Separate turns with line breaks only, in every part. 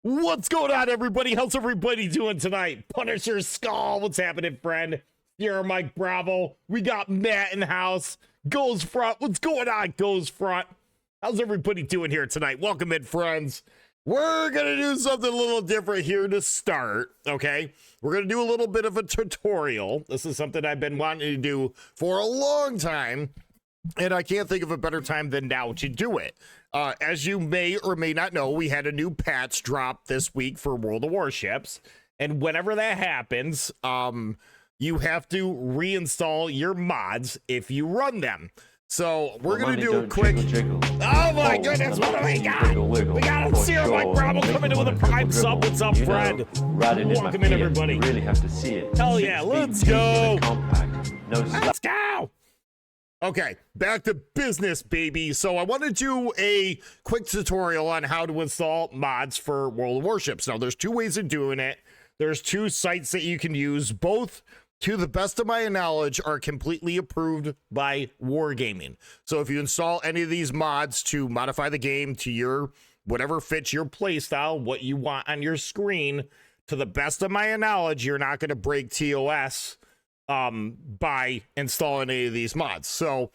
What's going on, everybody? How's everybody doing tonight? Punisher Skull, what's happening, friend? Here, Mike Bravo. We got Matt in the house. Goes Front, what's going on, Goes Front? How's everybody doing here tonight? Welcome in, friends. We're gonna do something a little different here to start, okay? We're gonna do a little bit of a tutorial. This is something I've been wanting to do for a long time, and I can't think of a better time than now to do it. As you may or may not know, we had a new patch drop this week for World of Warships, and whenever that happens, you have to reinstall your mods if you run them. So we're gonna do a quick. Oh my goodness! What do we got? We got a Sierra Mike Bravo coming in with a prime sub. What's up, Fred? Welcome in, everybody.
You really have to see it.
Hell yeah! Let's go.
Let's
go. Okay, back to business, baby. So I want to do a quick tutorial on how to install mods for World of Warships. Now, there's two ways of doing it. There's two sites that you can use. Both, to the best of my knowledge, are completely approved by Wargaming. So if you install any of these mods to modify the game to your whatever fits your playstyle, what you want on your screen, to the best of my knowledge, you're not going to break TOS by installing any of these mods. So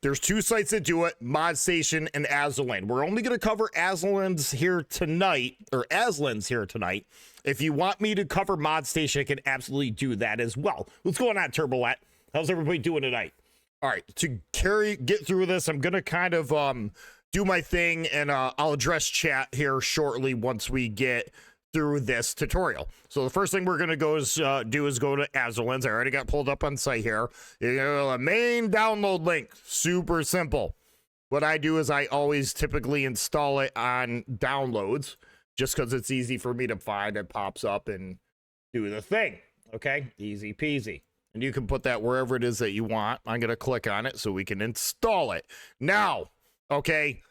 there's two sites that do it, ModStation and Aslain. We're only going to cover Aslain's here tonight, or Aslain's here tonight. If you want me to cover ModStation, I can absolutely do that as well. What's going on, Turbolet? How's everybody doing tonight? All right, to get through this, I'm going to kind of do my thing, and I'll address chat here shortly once we get through this tutorial. So the first thing we're gonna go is do is go to Aslain's. I already got pulled up on site here. You know, the main download link, super simple. What I do is I always typically install it on downloads just because it's easy for me to find. It pops up and do the thing. Okay, easy peasy. And you can put that wherever it is that you want. I'm gonna click on it so we can install it now. Okay,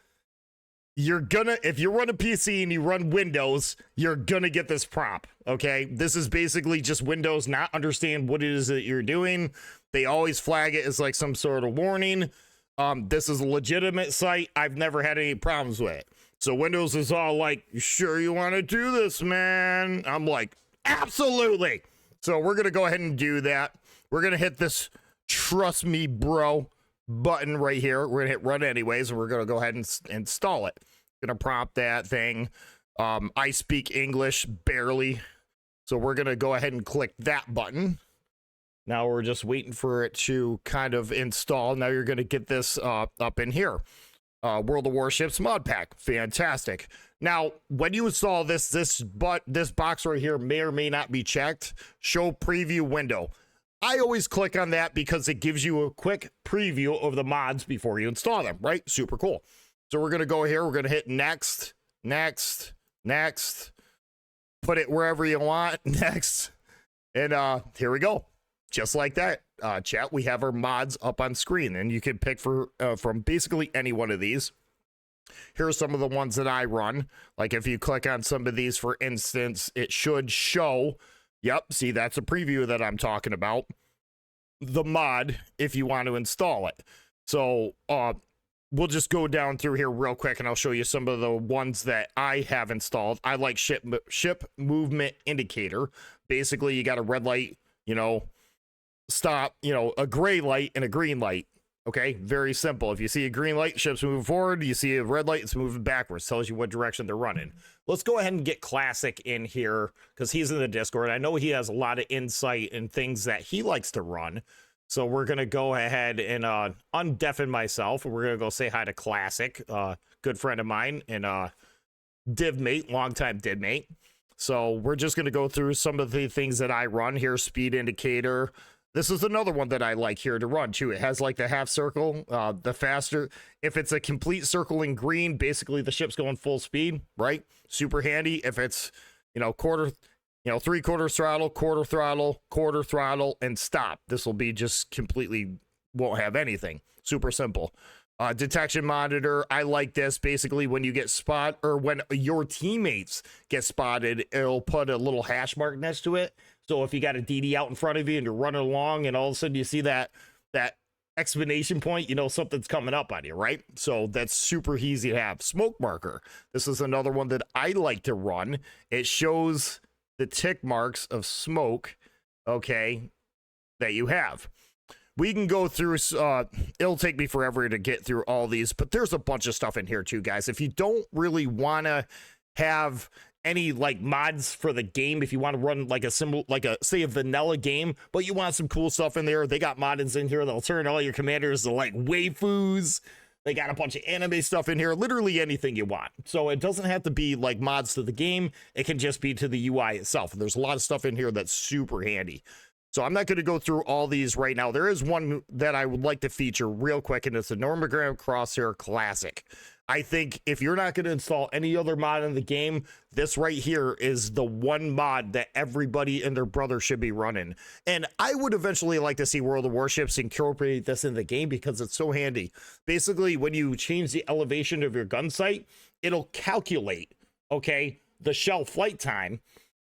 if you run a PC and you run Windows, you're gonna get this prompt. Okay, this is basically just Windows not understand what it is that you're doing. They always flag it as like some sort of warning. This is a legitimate site. I've never had any problems with it. So Windows is all like, "You sure you want to do this, man?" I'm like, absolutely. So we're gonna go ahead and do that. We're gonna hit this "Trust me, bro" button right here. We're gonna hit run anyways, and we're gonna go ahead and install it. Gonna prompt that thing. I speak English barely, so we're gonna go ahead and click that button. Now we're just waiting for it to kind of install. Now you're gonna get this up in here. World of Warships mod pack, fantastic. Now when you install this box right here may or may not be checked. Show preview window. I always click on that because it gives you a quick preview of the mods before you install them, right? Super cool. So we're going to go here. We're going to hit next, next, next. Put it wherever you want, next. And here we go. Just like that. Chat, we have our mods up on screen, and you can pick from basically any one of these. Here are some of the ones that I run. Like if you click on some of these, for instance, it should show. Yep, see, that's a preview that I'm talking about. The mod, if you want to install it. So, we'll just go down through here real quick, and I'll show you some of the ones that I have installed. I like ship movement indicator. Basically, you got a red light, stop, a gray light and a green light. Okay, very simple. If you see a green light, ship's moving forward. You see a red light, it's moving backwards. Tells you what direction they're running. Let's go ahead and get Classic in here because he's in the Discord. I know he has a lot of insight and things that he likes to run. So we're going to go ahead and undeafen myself. And we're going to go say hi to Classic, good friend of mine and divmate, longtime divmate. So we're just going to go through some of the things that I run here. Speed indicator. This is another one that I like here to run too. It has like the half circle, the faster. If it's a complete circle in green, basically the ship's going full speed, right? Super handy. If it's, quarter, 3/4 throttle, quarter throttle, and stop. This will be just completely, won't have anything. Super simple. Detection monitor. I like this. Basically, when you get when your teammates get spotted, it'll put a little hash mark next to it. So if you got a DD out in front of you and you're running along and all of a sudden you see that exclamation point, you know something's coming up on you, right? So that's super easy to have. Smoke marker. This is another one that I like to run. It shows the tick marks of smoke, okay, that you have. We can go through, it'll take me forever to get through all these, but there's a bunch of stuff in here too, guys. If you don't really want to have any like mods for the game, if you want to run like a symbol, like a say a vanilla game, but you want some cool stuff in there, they got mods in here that'll turn all your commanders to like waifus. They got a bunch of anime stuff in here, literally anything you want. So it doesn't have to be like mods to the game, it can just be to the UI itself. And there's a lot of stuff in here that's super handy. So I'm not going to go through all these right now. There is one that I would like to feature real quick, and it's the Normogram Crosshair Classic. I think if you're not going to install any other mod in the game, this right here is the one mod that everybody and their brother should be running. And I would eventually like to see World of Warships incorporate this in the game because it's so handy. Basically, when you change the elevation of your gun sight, it'll calculate, okay, the shell flight time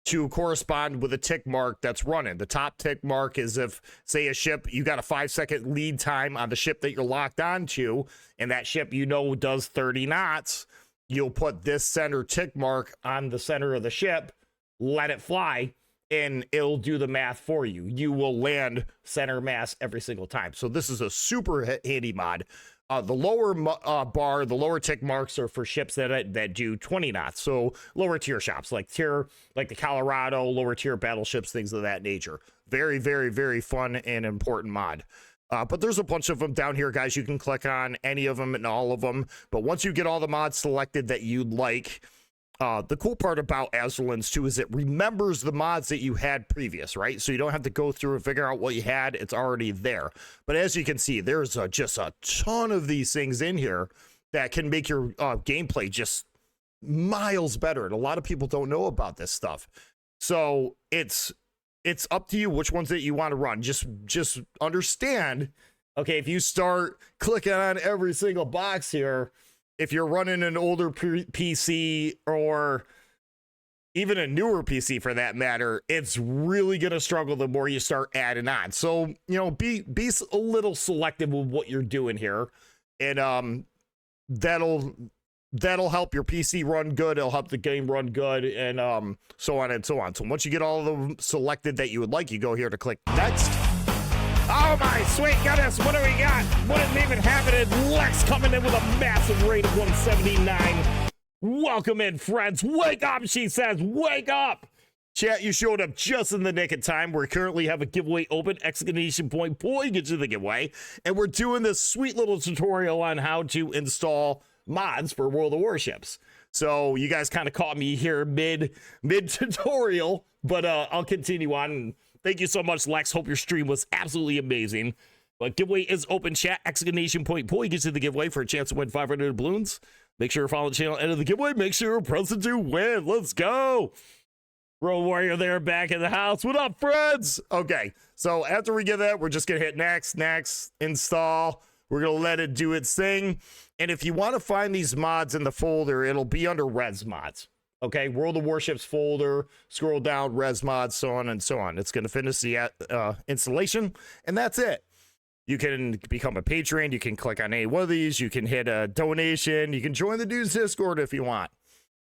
to correspond with a tick mark that's running. The top tick mark is if, say, a ship, you got a 5-second lead time on the ship that you're locked onto, and that ship, you know, does 30 knots, you'll put this center tick mark on the center of the ship, let it fly, and it'll do the math for you. You will land center mass every single time. So this is a super handy mod. The lower bar, the lower tick marks are for ships that do 20 knots. So lower tier shops like the Colorado, lower tier battleships, things of that nature. Very, very, very fun and important mod. But there's a bunch of them down here, guys. You can click on any of them and all of them. But once you get all the mods selected that you'd like, the cool part about Aslain's too is it remembers the mods that you had previous, right? So you don't have to go through and figure out what you had. It's already there. But as you can see, there's just a ton of these things in here that can make your gameplay just miles better. And a lot of people don't know about this stuff. So it's up to you which ones that you want to run. Just understand, okay, if you start clicking on every single box here, if you're running an older PC or even a newer PC for that matter, it's really going to struggle the more you start adding on. So, you know, be a little selective with what you're doing here. And that'll help your PC run good. It'll help the game run good, and so on and so on. So once you get all of them selected that you would like, you go here to click next. Oh my sweet goodness, what do we got? What isn't even happening? Lex coming in with a massive rate of 179. Welcome in, friends. Wake up, she says. Wake up. Chat, you showed up just in the nick of time. We currently have a giveaway open, exclamation point, boy, get you the giveaway. And we're doing this sweet little tutorial on how to install mods for World of Warships. So you guys kind of caught me here mid tutorial, but I'll continue on. Thank you so much, Lex. Hope your stream was absolutely amazing. But giveaway is open. Chat, exclamation point, boy, gets you the giveaway for a chance to win 500 balloons. Make sure you follow the channel, enter the giveaway. Make sure you're present to win. Let's go. Road Warrior there, back in the house. What up, friends? Okay, so after we get that, we're just going to hit next, install. We're going to let it do its thing. And if you want to find these mods in the folder, it'll be under Res Mods. Okay, World of Warships folder, scroll down, Res Mods, so on and so on. It's going to finish the installation, and that's it. You can become a patron. You can click on any one of these. You can hit a donation. You can join the dude's Discord if you want.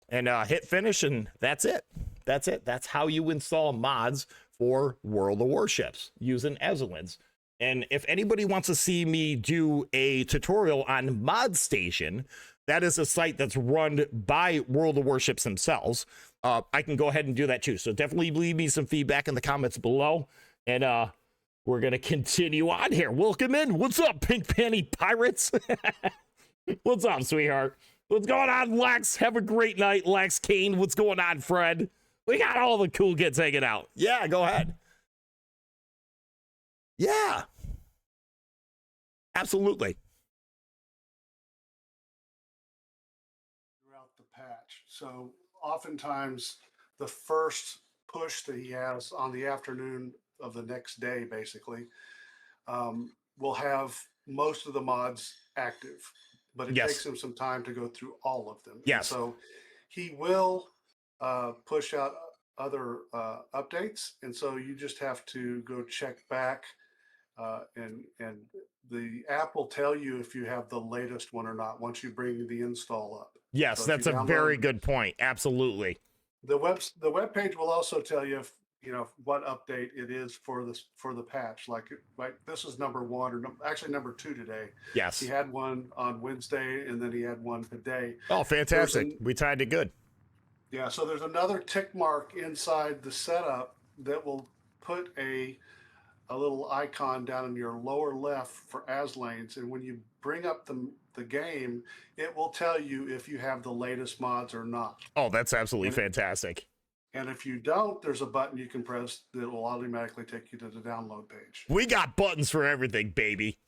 And hit finish, and that's it. That's it. That's how you install mods for World of Warships using Aslain's. And if anybody wants to see me do a tutorial on ModStation, that is a site that's run by World of Warships themselves. I can go ahead and do that too. So definitely leave me some feedback in the comments below. And we're going to continue on here. Welcome in. What's up, Pink Panty Pirates? What's up, sweetheart? What's going on, Lex? Have a great night, Lex. Kane, what's going on, Fred? We got all the cool kids hanging out. Yeah, go ahead. Yeah. Absolutely.
Throughout the patch. So oftentimes the first push that he has on the afternoon of the next day, basically, will have most of the mods active, but it takes him some time to go through all of them.
Yes.
And so he will push out other updates. And so you just have to go check back and the app will tell you if you have the latest one or not once you bring the install up.
Yes,
So if
that's
you
a very
download-
good point. Absolutely.
The web page will also tell you if what update it is for the patch. Like this is number 1 or actually number 2 today.
Yes.
He had one on Wednesday and then he had one today.
Oh, fantastic.
There's
We tied it good.
Yeah, so there's another tick mark inside the setup that will put a little icon down in your lower left for Aslains, and when you bring up the game, it will tell you if you have the latest mods or not.
Oh, that's absolutely fantastic.
And if you don't, there's a button you can press that will automatically take you to the download page.
We got buttons for everything, baby.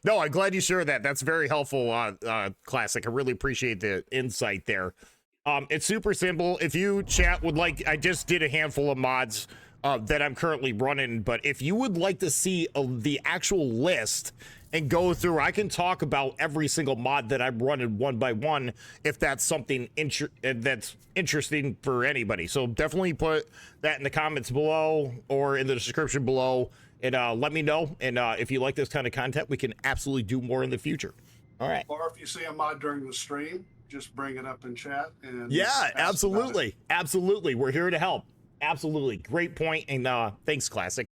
No, I'm glad you shared that. That's very helpful, Classic. I really appreciate the insight there. It's super simple. If you chat would like, I just did a handful of mods that I'm currently running, but if you would like to see the actual list and go through, I can talk about every single mod that I'm running one by one if that's something that's interesting for anybody. So definitely put that in the comments below or in the description below and let me know. And if you like this kind of content, we can absolutely do more in the future. All right.
Or if you see a mod during the stream, just bring it up in chat. And
Yeah,
ask about it.
absolutely. Absolutely. We're here to help. Absolutely. Great point. And thanks, Classic.